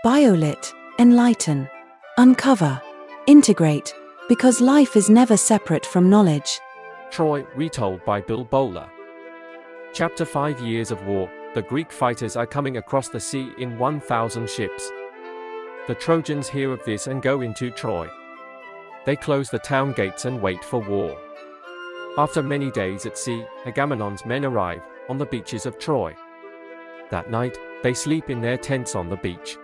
Bio-LitI, enlighten, uncover, integrate, because life is never separate from knowledge. Troy, retold by Bill Bowler. Chapter 5 Years of War. The Greek fighters are coming across the sea in 1,000 ships. The Trojans hear of this and go into Troy. They close the town gates and wait for war. After many days at sea, Agamemnon's men arrive on the beaches of Troy. That night, they sleep in their tents on the beach.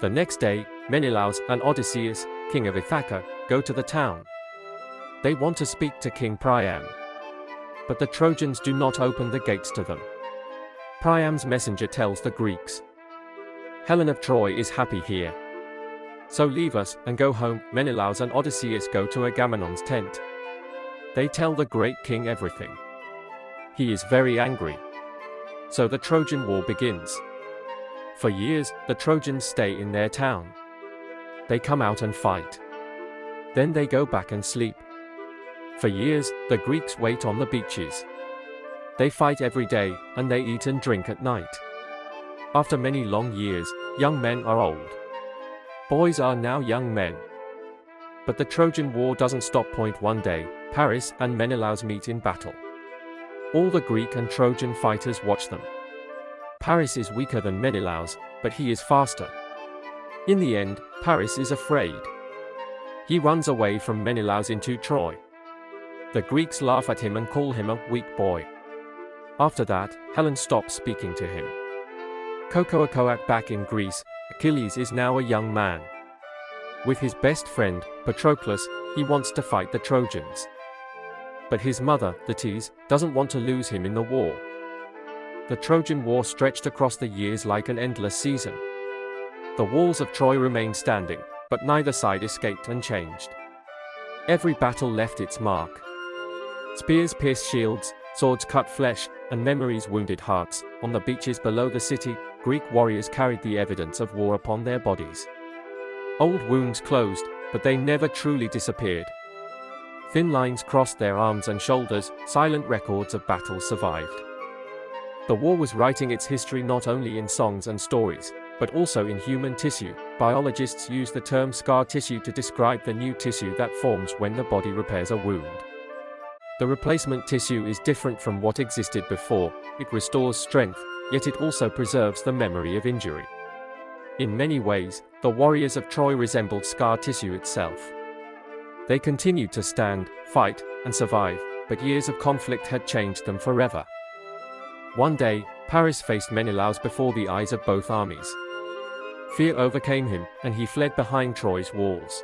The next day, Menelaus and Odysseus, king of Ithaca, go to the town. They want to speak to King Priam. But the Trojans do not open the gates to them. Priam's messenger tells the Greeks, "Helen of Troy is happy here. So leave us and go home." Menelaus and Odysseus go to Agamemnon's tent. They tell the great king everything. He is very angry. So the Trojan War begins. For years, the Trojans stay in their town. They come out and fight. Then they go back and sleep. For years, the Greeks wait on the beaches. They fight every day, and they eat and drink at night. After many long years, young men are old. Boys are now young men. But the Trojan War doesn't stop. One day, Paris and Menelaus meet in battle. All the Greek and Trojan fighters watch them. Paris is weaker than Menelaus, but he is faster. In the end, Paris is afraid. He runs away from Menelaus into Troy. The Greeks laugh at him and call him a weak boy. After that, Helen stops speaking to him. Back in Greece, Achilles is now a young man. With his best friend, Patroclus, he wants to fight the Trojans. But his mother, Thetis, doesn't want to lose him in the war. The Trojan War stretched across the years like an endless season. The walls of Troy remained standing, but neither side escaped unchanged. Every battle left its mark. Spears pierced shields, swords cut flesh, and memories wounded hearts. On the beaches below the city, Greek warriors carried the evidence of war upon their bodies. Old wounds closed, but they never truly disappeared. Thin lines crossed their arms and shoulders, silent records of battle survived. The war was writing its history not only in songs and stories, but also in human tissue. Biologists use the term scar tissue to describe the new tissue that forms when the body repairs a wound. The replacement tissue is different from what existed before. It restores strength, yet it also preserves the memory of injury. In many ways, the warriors of Troy resembled scar tissue itself. They continued to stand, fight, and survive, but years of conflict had changed them forever. One day, Paris faced Menelaus before the eyes of both armies. Fear overcame him, and he fled behind Troy's walls.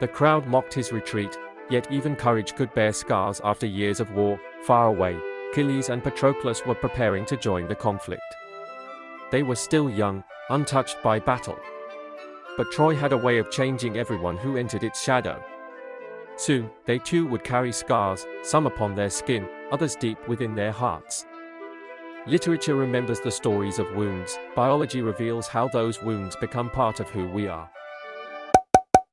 The crowd mocked his retreat, yet even courage could bear scars. After years of war. Far away, Achilles and Patroclus were preparing to join the conflict. They were still young, untouched by battle. But Troy had a way of changing everyone who entered its shadow. Soon, they too would carry scars, some upon their skin, others deep within their hearts. Literature remembers the stories of wounds. Biology reveals how those wounds become part of who we are.